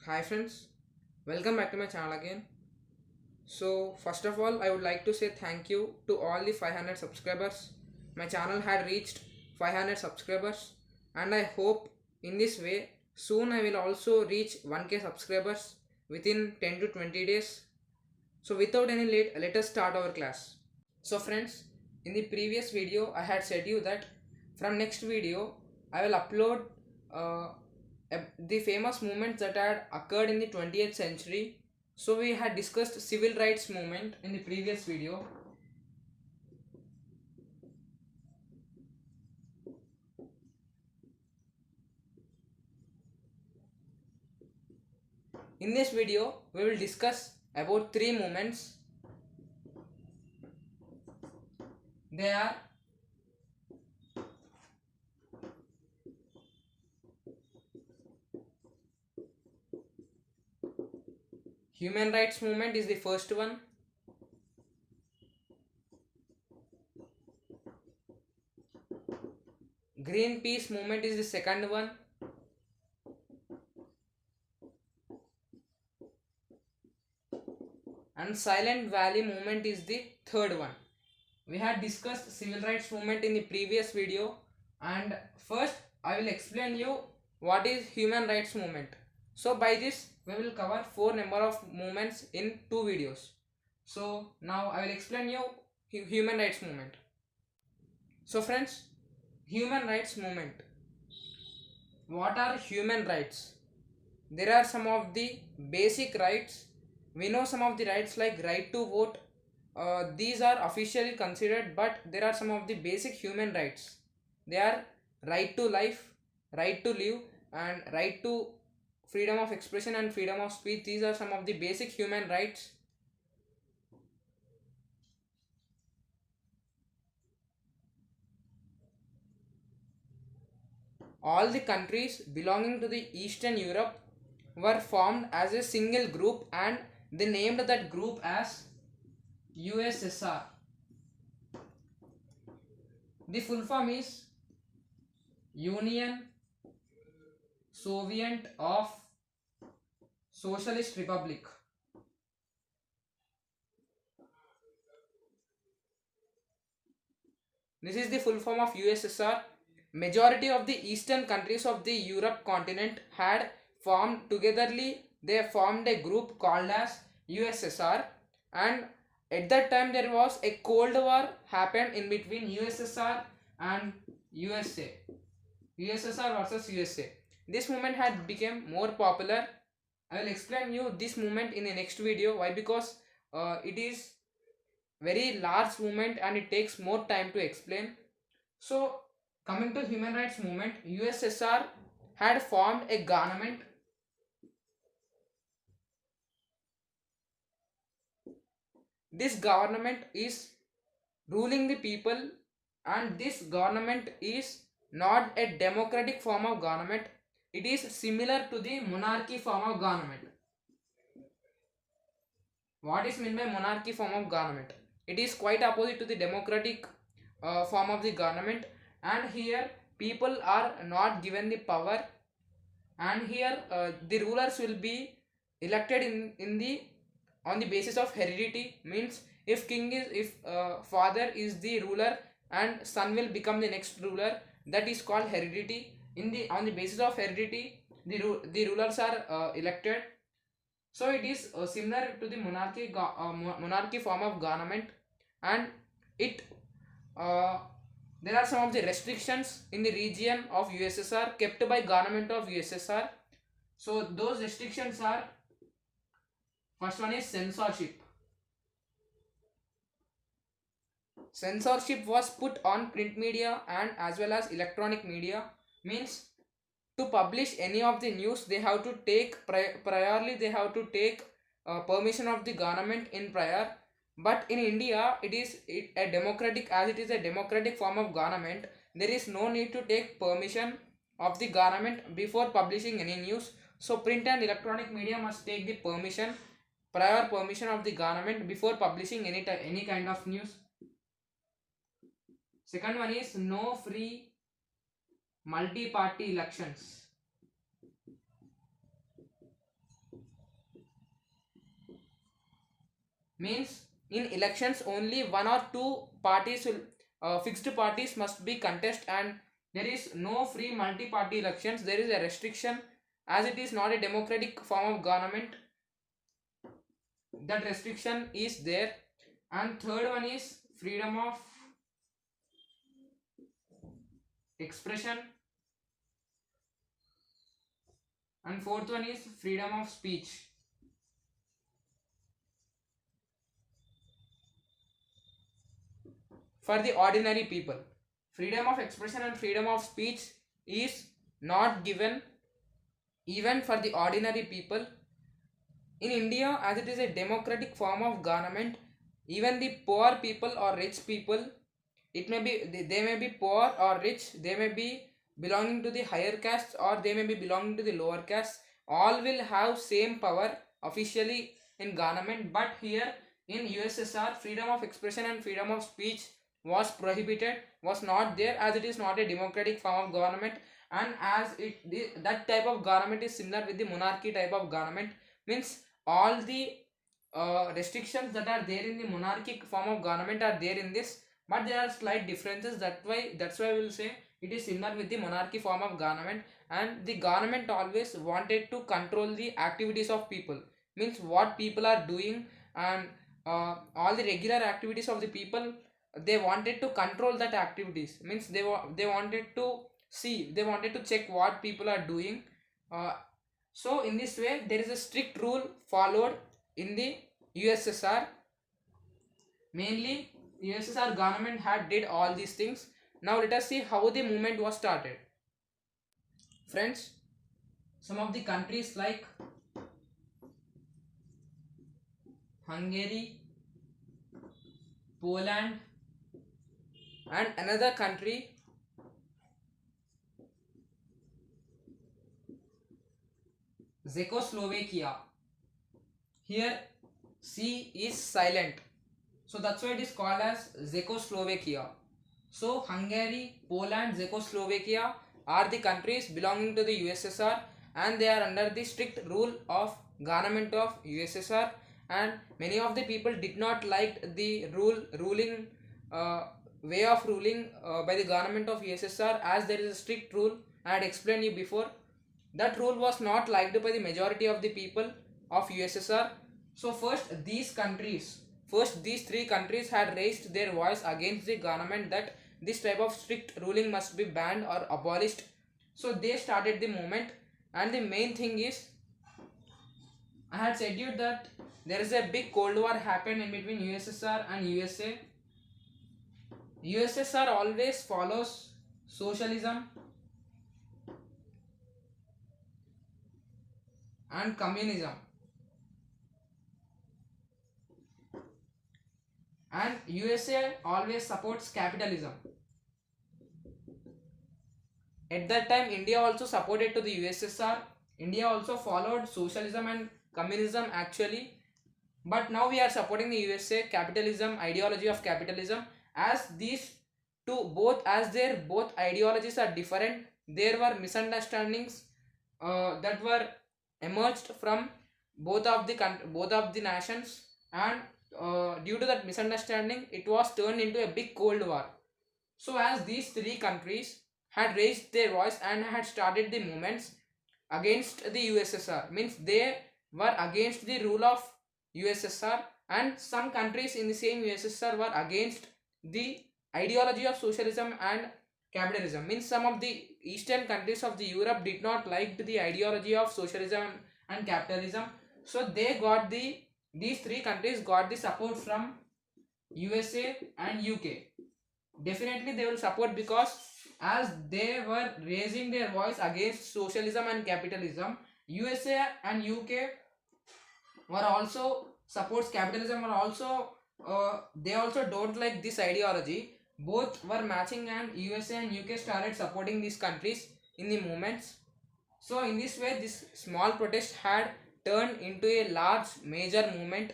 Hi friends, welcome back to my channel again. So first of all, I would like to say thank you to all the 500 subscribers. My channel had reached 500 subscribers and I hope in this way soon I will also reach 1k subscribers within 10 to 20 days. So without any late, let us start our class. So friends, in the previous video I had said you that from next video I will upload uh, the famous movements that had occurred in the 20th century. So we had discussed civil rights movement in the previous video. In this video we will discuss about three movements. They are human rights movement is the first one. Greenpeace movement is the second one. And Silent Valley movement is the third one. We had discussed civil rights movement in the previous video, and first I will explain you what is human rights movement. So by this we will cover four number of movements in two videos. So now I will explain you human rights movement. So friends, human rights movement. What are human rights? There are some of the basic rights. We know some of the rights like right to vote. These are officially considered, but there are some of the basic human rights. They are right to life, right to live, and right to freedom of expression and freedom of speech. These are some of the basic human rights. All the countries belonging to the Eastern Europe were formed as a single group and they named that group as USSR. The full form is Union Soviet of Socialist Republic. This is the full form of USSR. Majority of the eastern countries of the Europe continent had formed togetherly. They formed a group called as USSR, and at that time there was a cold war happened in between USSR and USA. USSR versus USA. This movement had become more popular. I will explain you this movement in the next video. Why? Because it is very large movement and it takes more time to explain. So coming to human rights movement, USSR had formed a government. This government is ruling the people, and this government is not a democratic form of government. It is similar to the monarchy form of government. What is meant by monarchy form of government? It is quite opposite to the democratic form of the government, and here people are not given the power, and here the rulers will be elected in the on the basis of heredity. Means if king is if father is the ruler and son will become the next ruler, that is called heredity. In the on the basis of heredity, the rulers are elected. So it is similar to the monarchy form of government, and it uh, there are some of the restrictions in the region of USSR kept by government of USSR. So those restrictions are, first one is censorship. Censorship was put on print media and as well as electronic media. Means to publish any of the news they have to take priorly they have to take permission of the government in prior. But in India a democratic, as it is a democratic form of government, there is no need to take permission of the government before publishing any news. So print and electronic media must take the permission, prior permission of the government before publishing any kind of news. Second one is no free multi-party elections. means in elections only one or two parties will fixed parties must be contest, and there is no free multi-party elections. There is a restriction as it is not a democratic form of government. That restriction is there. And third one is freedom of expression, and fourth one is freedom of speech. For the ordinary people, freedom of expression and freedom of speech is not given even for the ordinary people. In India, as it is a democratic form of government, even the poor people or rich people, it may be they may be poor or rich, they may be belonging to the higher caste or they may be belonging to the lower caste, all will have same power officially in government. But here in USSR, freedom of expression and freedom of speech was prohibited, was not there, as it is not a democratic form of government, and as that type of government is similar with the monarchy type of government. Means all the restrictions that are there in the monarchic form of government are there in this, but there are slight differences. That's why we will say it is similar with the monarchy form of government. And the government always wanted to control the activities of people, means what people are doing, and all the regular activities of the people, they wanted to control that activities. Means they wanted to see, they wanted to check what people are doing. uh, so in this way there is a strict rule followed in the USSR. Mainly USSR government had did all these things. Now let us see how the movement was started. Friends, some of the countries like Hungary, Poland, and another country, Czechoslovakia. Here C is silent, so that's why it is called as Czechoslovakia. So Hungary, Poland, Czechoslovakia are the countries belonging to the USSR, and they are under the strict rule of government of USSR. And many of the people did not like the ruling way of ruling by the government of USSR, as there is a strict rule. I had explained you before. That rule was not liked by the majority of the people of USSR. So first these three countries had raised their voice against the government that this type of strict ruling must be banned or abolished. So they started the movement. And the main thing is, I had said you that there is a big cold war happened in between USSR and USA. USSR always follows socialism and communism, and USA always supports capitalism. At that time India also supported to the USSR. India also followed socialism and communism actually, but now we are supporting the USA capitalism, ideology of capitalism. As these two both, as their both ideologies are different, there were misunderstandings that were emerged from both of the nations. And due to that misunderstanding it was turned into a big cold war. So as these three countries had raised their voice and had started the movements against the USSR, means they were against the rule of USSR, and some countries in the same USSR were against the ideology of socialism and capitalism. Means some of the eastern countries of the Europe did not like the ideology of socialism and capitalism. So these three countries got the support from USA and UK. Definitely they will support, because as they were raising their voice against socialism and capitalism, USA and UK were also supports capitalism, or also they also don't like this ideology. Both were matching, and USA and UK started supporting these countries in the movements. So in this way this small protest had turned into a large major movement.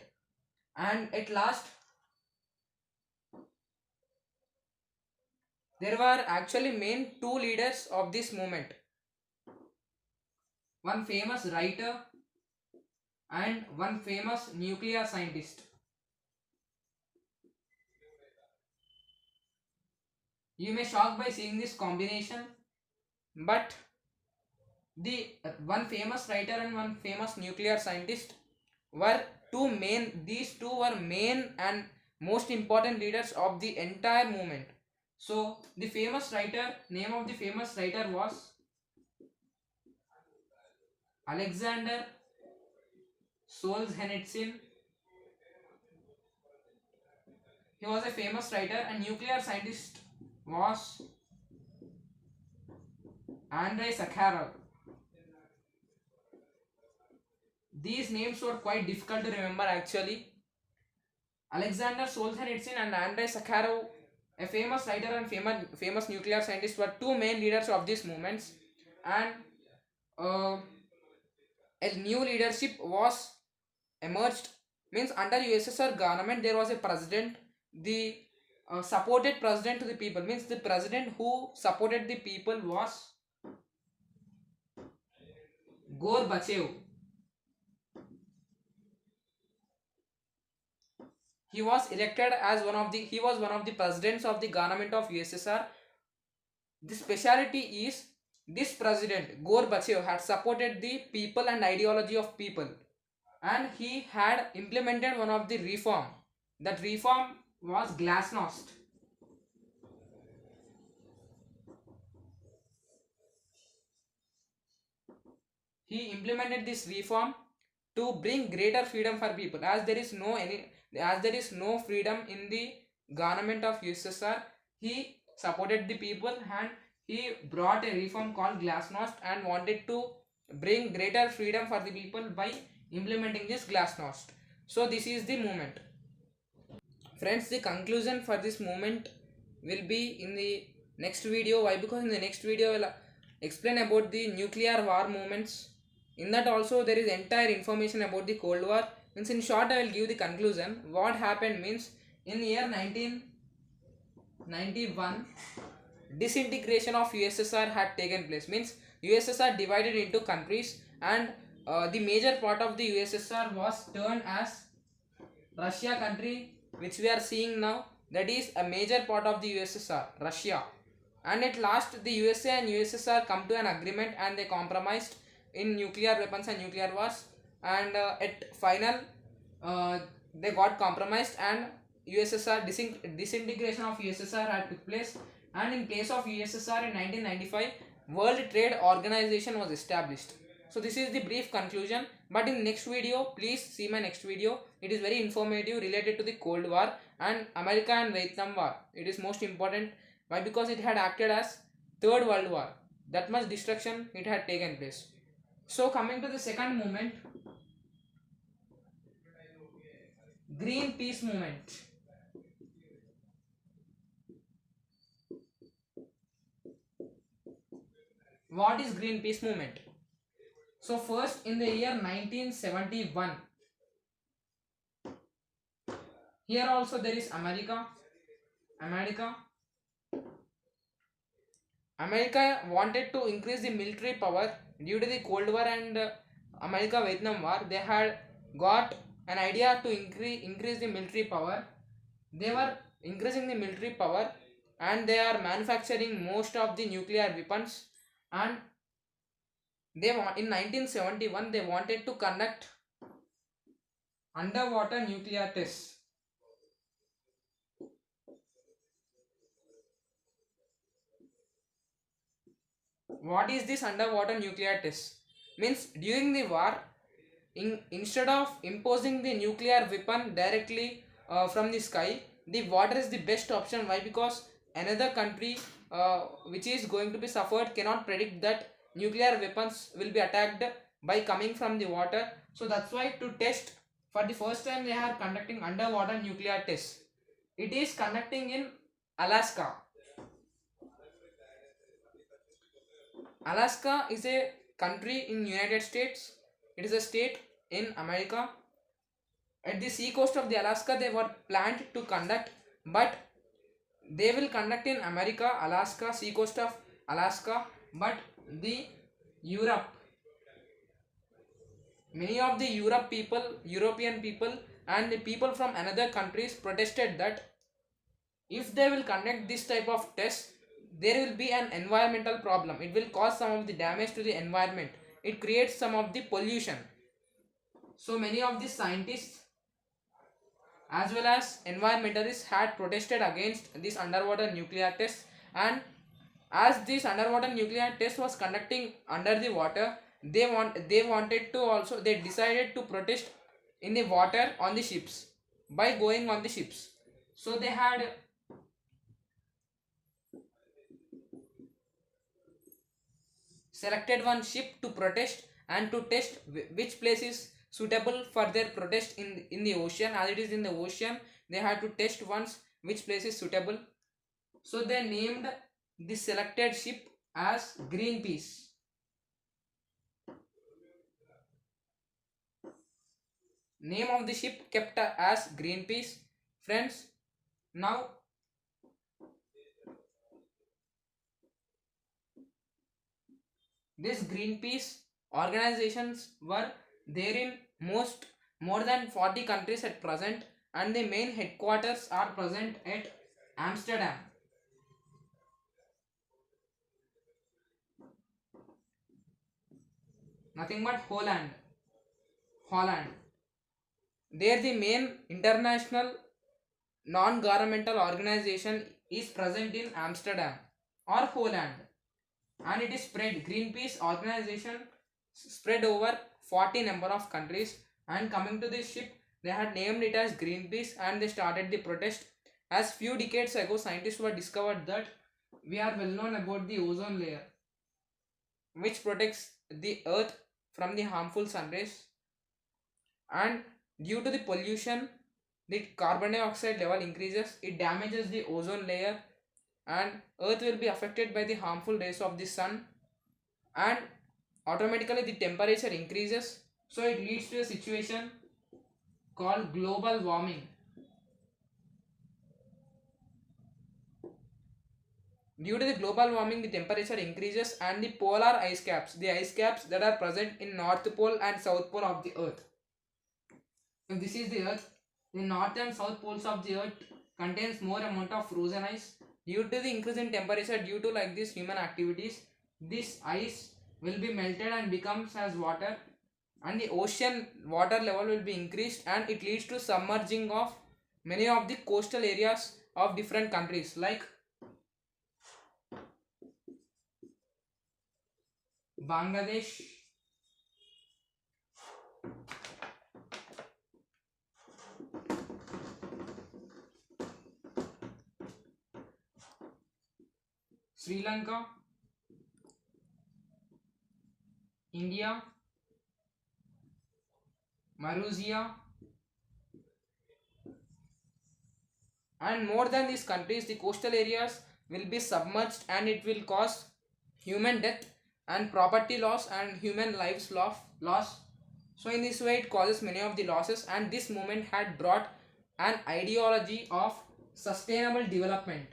And at last there were actually main two leaders of this movement, one famous writer and one famous nuclear scientist. You may shock by seeing this combination, but the one famous writer and one famous nuclear scientist were these two were main and most important leaders of the entire movement. So the famous writer, name of the famous writer was Alexander Solzhenitsyn. He was a famous writer, and nuclear scientist was Andrei Sakharov. These names were quite difficult to remember actually. Alexander Solzhenitsyn and Andrei Sakharov, a famous writer and famous nuclear scientist, were two main leaders of these movements, and a new leadership was emerged. Means under USSR government there was a president, the supported president to the people. Means the president who supported the people was Gorbachev. He was elected as one of the presidents of the government of USSR. The speciality is this president Gorbachev had supported the people and ideology of people, and he had implemented one of the reform. That reform was glasnost. He implemented this reform to bring greater freedom for people, as there is no freedom in the government of USSR. He supported the people, and he brought a reform called glasnost and wanted to bring greater freedom for the people by implementing this glasnost. So this is the movement. Friends, the conclusion for this movement will be in the next video. Why? Because in the next video I will explain about the nuclear war movements. In that also there is entire information about the Cold War. Means in short I will give the conclusion. What happened means, in the year 1991 disintegration of USSR had taken place. Means USSR divided into countries, and the major part of the USSR was turned as Russia country, which we are seeing now. That is a major part of the USSR, Russia. And at last the USA and USSR come to an agreement, and they compromised in nuclear weapons and nuclear wars, and at final they got compromised, and USSR disintegration of USSR had took place, and in place of USSR in 1995 World Trade Organization was established. So this is the brief conclusion, but in next video please see my next video. It is very informative related to the Cold War and America and Vietnam War. It is most important. Why? Because it had acted as third world war. That much destruction it had taken place. So coming to the second movement, Greenpeace movement. What is Greenpeace movement? So first, in the year 1971, here also there is America wanted to increase the military power due to the Cold War and America-Vietnam War. They had got an idea to increase the military power. They were increasing the military power, and they are manufacturing most of the nuclear weapons, and in 1971 they wanted to conduct underwater nuclear tests. What is this underwater nuclear test? Means during the war, instead of imposing the nuclear weapon directly from the sky, the water is the best option. Why? Because another country which is going to be suffered cannot predict that nuclear weapons will be attacked by coming from the water. So that's why, to test, for the first time they are conducting underwater nuclear tests. It is conducting in Alaska. Alaska is a country in United States. It is a state in America. At the sea coast of the Alaska they were planned to conduct, but they will conduct in America, Alaska, sea coast of Alaska. But the Europe, many of the European people and the people from another countries protested that If they will conduct this type of test, there will be an environmental problem. It will cause some of the damage to the environment. It creates some of the pollution. So many of the scientists as well as environmentalists had protested against this underwater nuclear test, and as this underwater nuclear test was conducting under the water, they wanted to also, they decided to protest in the water on the ships by going on the ships. So they had selected one ship to protest and to test which place is suitable for their protest in the ocean. As it is in the ocean, they had to test once which place is suitable. So they named the selected ship as Greenpeace. Name of the ship kept as Greenpeace. Friends, now this Greenpeace organizations were there in more than 40 countries at present, and the main headquarters are present at Amsterdam. Nothing but Holland. Holland. There the main international non-governmental organization is present in Amsterdam or Holland, and it is spread. Greenpeace organization spread over 40 number of countries, and coming to this ship, they had named it as Greenpeace and they started the protest. As few decades ago, scientists were discovered that we are well known about the ozone layer, which protects the earth from the harmful sun rays, and due to the pollution, the carbon dioxide level increases, it damages the ozone layer, and earth will be affected by the harmful rays of the sun, and automatically the temperature increases. So it leads to a situation called global warming. Due to the global warming, the temperature increases, and the polar ice caps, the ice caps that are present in North Pole and South Pole of the earth. If this is the earth, the north and south poles of the earth contains more amount of frozen ice. Due to the increase in temperature due to like this human activities, this ice will be melted and becomes as water, and the ocean water level will be increased, and it leads to submerging of many of the coastal areas of different countries like Bangladesh, Sri Lanka, India, Malaysia, and more than these countries, the coastal areas will be submerged, and it will cause human death and property loss and human lives loss. So in this way, it causes many of the losses, and this movement had brought an ideology of sustainable development.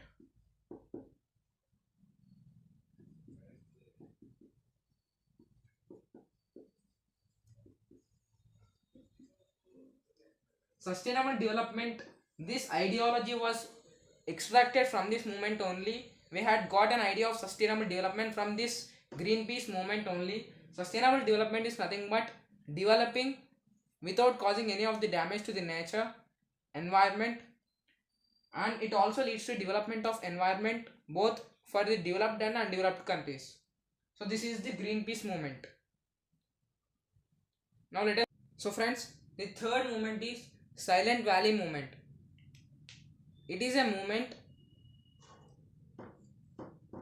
Sustainable development, this ideology was extracted from this movement only. We had got an idea of sustainable development from this Greenpeace movement only. Sustainable development is nothing but developing without causing any of the damage to the nature, environment, and it also leads to development of environment both for the developed and undeveloped countries. So this is the Greenpeace movement. Now let us, so friends, the third movement is Silent Valley movement. It is a movement,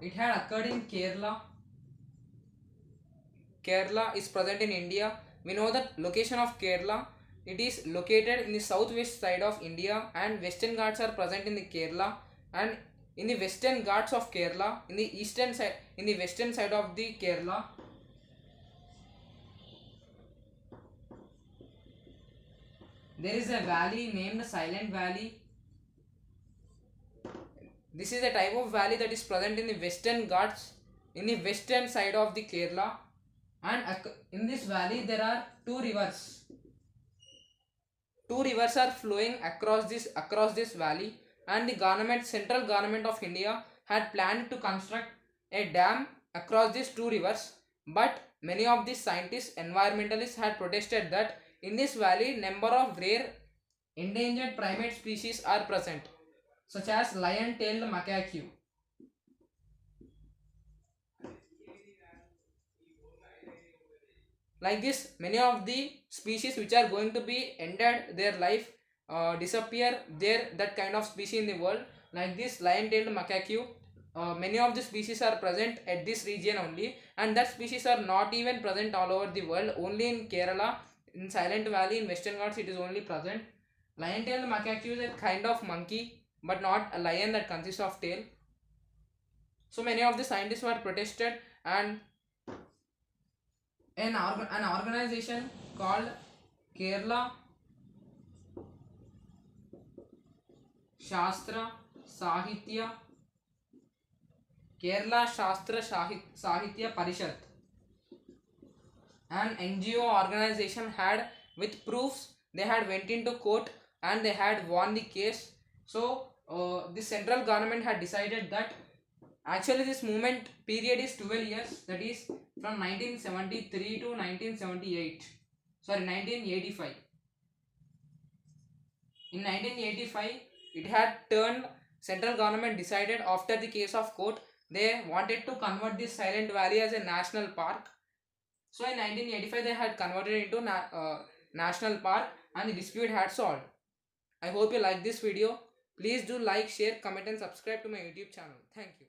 it had occurred in Kerala. Kerala is present in India. We know that location of Kerala. It is located in the southwest side of India, and Western Ghats are present in the Kerala, and in the Western Ghats of Kerala, in the eastern side, in the western side of the Kerala, there is a valley named Silent Valley. This is a type of valley that is present in the Western Ghats, in the western side of the Kerala, and in this valley there are two rivers. Two rivers are flowing across this valley, and the central government of India had planned to construct a dam across these two rivers, but many of the scientists, environmentalists had protested that in this valley number of rare endangered primate species are present, such as lion-tailed macaque. Like this, many of the species which are going to be ended their life, disappear there, that kind of species in the world. Like this lion-tailed macaque, many of the species are present at this region only, and that species are not even present all over the world. Only in Kerala, in Silent Valley, in Western Ghats, it is only present. Lion-tailed macaque is a kind of monkey, but not a lion that consists of tail. So many of the scientists were protested, and an organization called Kerala Shastra Sahitya Parishad, an NGO organization, had with proofs they had went into court and they had won the case. So the central government had decided that actually this movement period is 12 years, that is from 1973 to 1978. Sorry, 1985. In 1985, it had turned, central government decided after the case of court, they wanted to convert this Silent Valley as a national park. So in 1985, they had converted it into national park, and the dispute had solved. I hope you like this video. Please do like, share, comment and subscribe to my YouTube channel. Thank you.